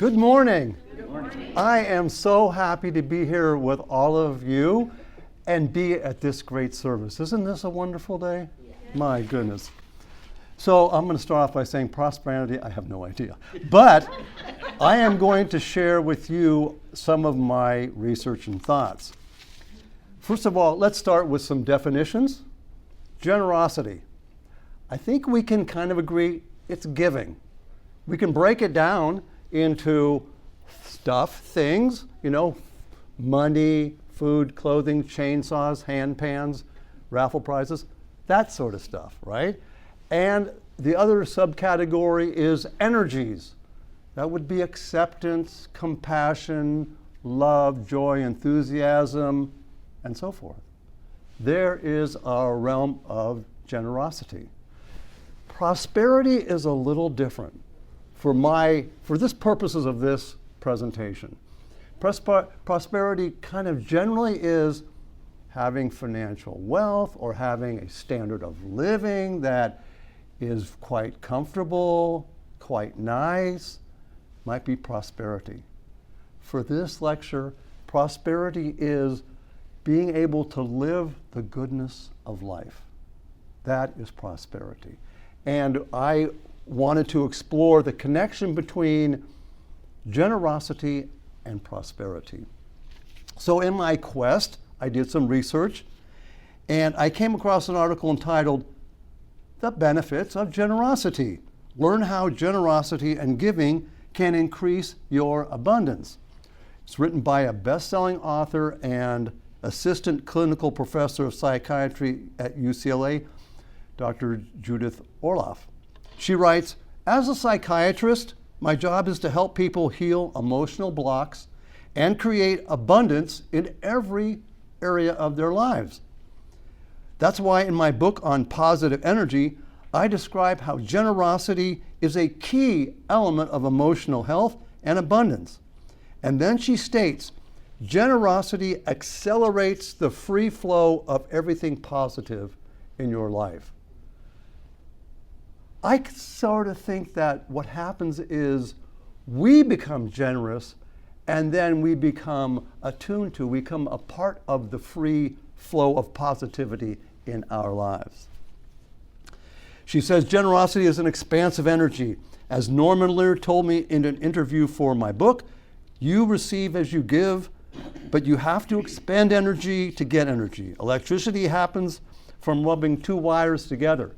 Good morning. Good morning. I am so happy to be here with all of you and be at this great service. Isn't this a wonderful day? Yeah. My goodness. So I'm going to start off by saying prosperity, I have no idea. But I am going to share with you some of my research and thoughts. First of all, let's start with some definitions. Generosity. I think we can kind of agree it's giving. We can break it down into stuff, things, money, food, clothing, chainsaws, hand pans, raffle prizes, that sort of stuff, right? And the other subcategory is energies. That would be acceptance, compassion, love, joy, enthusiasm, and so forth. There is our realm of generosity. Prosperity is a little different for this purposes of this presentation. Prosperity kind of generally is having financial wealth or having a standard of living that is quite comfortable, quite nice, might be prosperity. For this lecture, prosperity is being able to live the goodness of life. That is prosperity. And I wanted to explore the connection between generosity and prosperity. So in my quest, I did some research, and I came across an article entitled, "The Benefits of Generosity. Learn how generosity and giving can increase your abundance." It's written by a best-selling author and assistant clinical professor of psychiatry at UCLA, Dr. Judith Orloff. She writes, "As a psychiatrist, my job is to help people heal emotional blocks and create abundance in every area of their lives. That's why in my book on positive energy, I describe how generosity is a key element of emotional health and abundance." And then she states, "Generosity accelerates the free flow of everything positive in your life." I sort of think that what happens is we become generous and then we become attuned to, we become a part of the free flow of positivity in our lives. She says, "Generosity is an expansive energy. As Norman Lear told me in an interview for my book, you receive as you give, but you have to expend energy to get energy. Electricity happens from rubbing two wires together.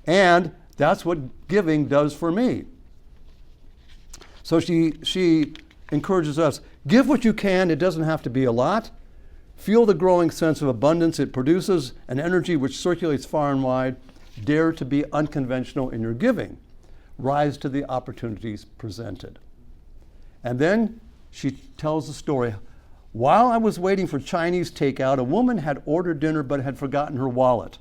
And that's what giving does for me." So she encourages us, give what you can, it doesn't have to be a lot. Feel the growing sense of abundance it produces, an energy which circulates far and wide. Dare to be unconventional in your giving. Rise to the opportunities presented. And then she tells the story. "While I was waiting for Chinese takeout, a woman had ordered dinner but had forgotten her wallet.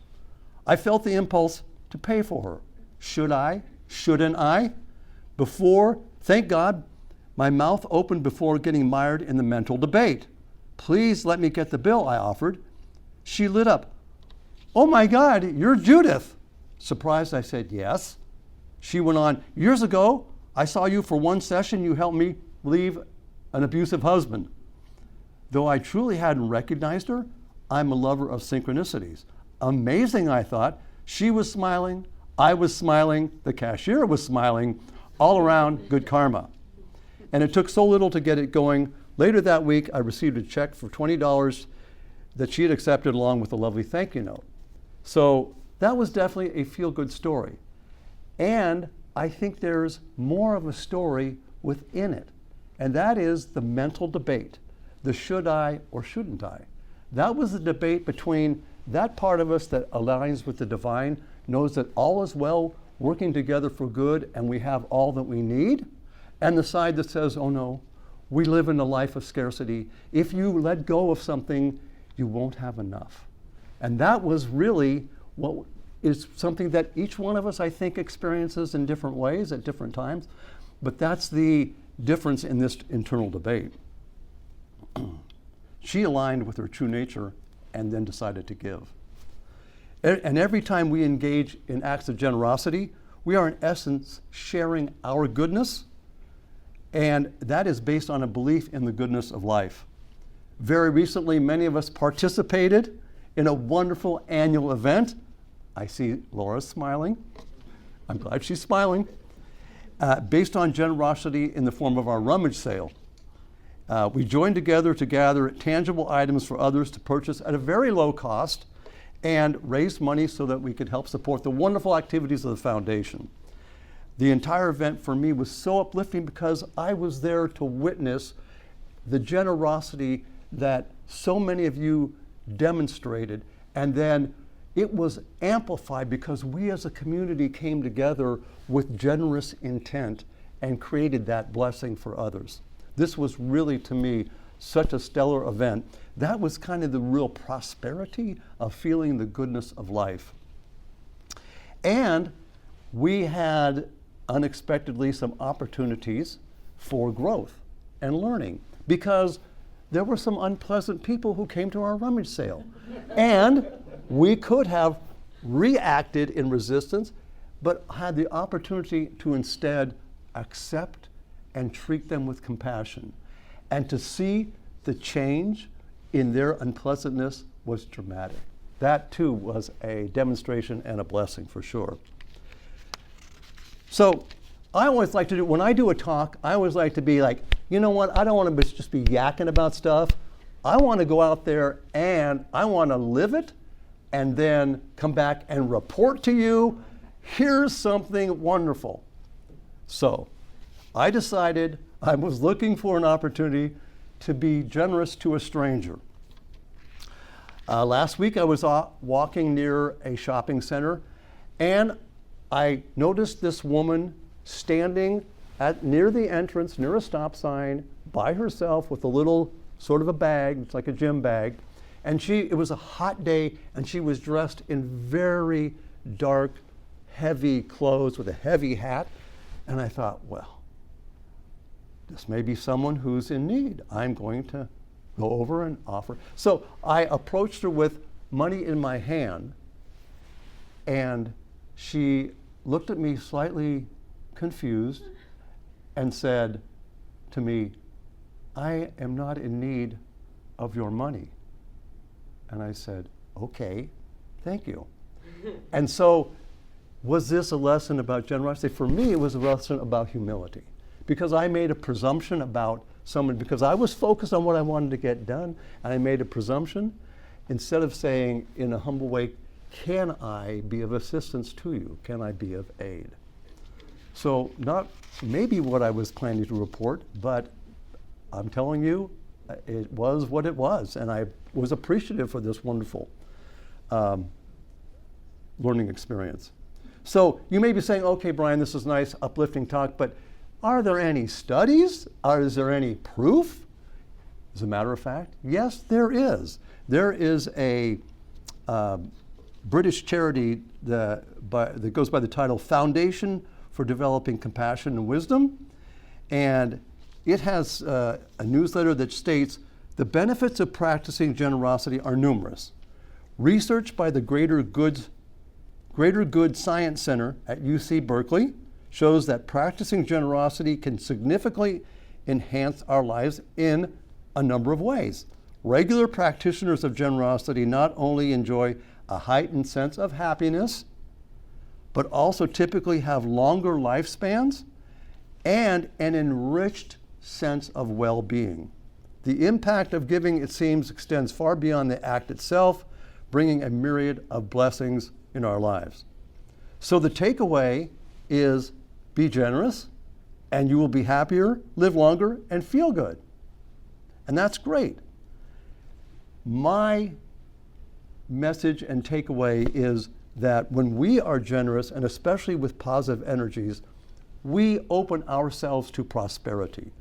I felt the impulse to pay for her. Should I? Shouldn't I? Thank God, my mouth opened before getting mired in the mental debate. 'Please let me get the bill,' I offered. She lit up. 'Oh my God, you're Judith.' Surprised, I said, 'Yes.' She went on, 'Years ago, I saw you for one session. You helped me leave an abusive husband.' Though I truly hadn't recognized her, I'm a lover of synchronicities. Amazing, I thought. She was smiling, I was smiling, the cashier was smiling, all around good karma. And it took so little to get it going. Later that week, I received a check for $20 that she had accepted along with a lovely thank you note." So that was definitely a feel-good story. And I think there's more of a story within it. And that is the mental debate, the should I or shouldn't I. That was the debate between that part of us that aligns with the divine, knows that all is well, working together for good, and we have all that we need, and the side that says, oh no, we live in a life of scarcity. If you let go of something, you won't have enough. And that was really what is something that each one of us, I think, experiences in different ways at different times, but that's the difference in this internal debate. She aligned with her true nature and then decided to give. And every time we engage in acts of generosity, we are in essence sharing our goodness And that is based on a belief in the goodness of life. Very recently, many of us participated in a wonderful annual event. I see Laura smiling. I'm glad she's smiling. Based on generosity in the form of our rummage sale. We joined together to gather tangible items for others to purchase at a very low cost and raise money so that we could help support the wonderful activities of the foundation. The entire event for me was so uplifting because I was there to witness the generosity that so many of you demonstrated, and then it was amplified because we as a community came together with generous intent and created that blessing for others. This was really, to me, such a stellar event. That was kind of the real prosperity of feeling the goodness of life. And we had unexpectedly some opportunities for growth and learning because there were some unpleasant people who came to our rummage sale. And we could have reacted in resistance, but had the opportunity to instead accept and treat them with compassion. And to see the change in their unpleasantness was dramatic. That too was a demonstration and a blessing for sure. So I always like to do, when I do a talk, I always like to be like, you know what, I don't want to just be yakking about stuff. I want to go out there and I want to live it and then come back and report to you, here's something wonderful. So I decided I was looking for an opportunity to be generous to a stranger. Last week I was walking near a shopping center and I noticed this woman standing near the entrance, near a stop sign, by herself with a little sort of a bag, it's like a gym bag. And it was a hot day and she was dressed in very dark, heavy clothes with a heavy hat. And I thought, well, this may be someone who's in need. I'm going to go over and offer. So I approached her with money in my hand, and she looked at me slightly confused and said to me, I am not in need of your money. And I said, okay, thank you. And so was this a lesson about generosity? For me, it was a lesson about humility. Because I made a presumption about someone, because I was focused on what I wanted to get done, and I made a presumption, instead of saying in a humble way, can I be of assistance to you? Can I be of aid? So not maybe what I was planning to report, but I'm telling you, it was what it was, and I was appreciative for this wonderful learning experience. So you may be saying, okay, Brian, this is nice, uplifting talk, but are there any studies? Is there any proof? As a matter of fact, yes, there is. There is a British charity that goes by the title Foundation for Developing Compassion and Wisdom, and it has a newsletter that states, the benefits of practicing generosity are numerous. Research by the Greater Good Science Center at UC Berkeley shows that practicing generosity can significantly enhance our lives in a number of ways. Regular practitioners of generosity not only enjoy a heightened sense of happiness, but also typically have longer lifespans and an enriched sense of well-being. The impact of giving, it seems, extends far beyond the act itself, bringing a myriad of blessings in our lives. So the takeaway is be generous, and you will be happier, live longer, and feel good. And that's great. My message and takeaway is that when we are generous, and especially with positive energies, we open ourselves to prosperity.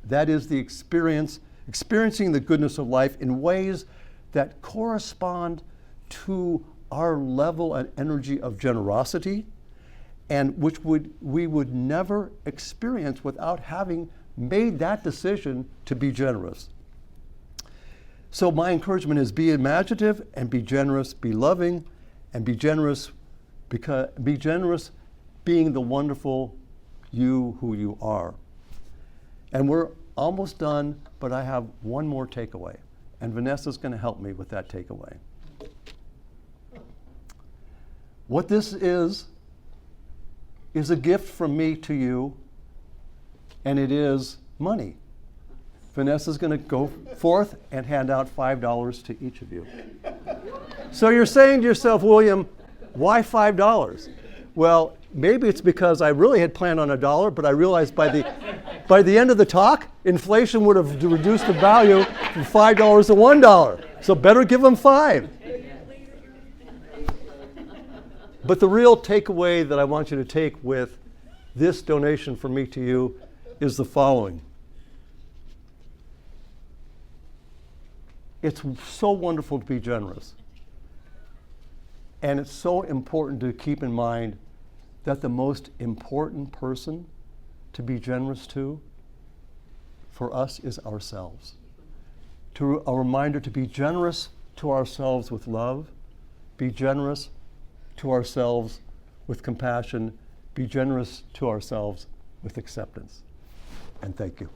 That is the experiencing the goodness of life in ways that correspond to our level and energy of generosity, and which we would never experience without having made that decision to be generous. So my encouragement is be imaginative and be generous, be loving, and be generous being the wonderful you who you are. And we're almost done, but I have one more takeaway. And Vanessa's going to help me with that takeaway. What this is a gift from me to you, and it is money. Vanessa's going to go forth and hand out $5 to each of you. So you're saying to yourself, William, why $5? Well, maybe it's because I really had planned on $1, but I realized by the end of the talk, inflation would have reduced the value from $5 to $1. So better give them 5. But the real takeaway that I want you to take with this donation from me to you is the following. It's so wonderful to be generous. And it's so important to keep in mind that the most important person to be generous to for us is ourselves. A reminder to be generous to ourselves with love, be generous to ourselves with compassion, be generous to ourselves with acceptance. And thank you.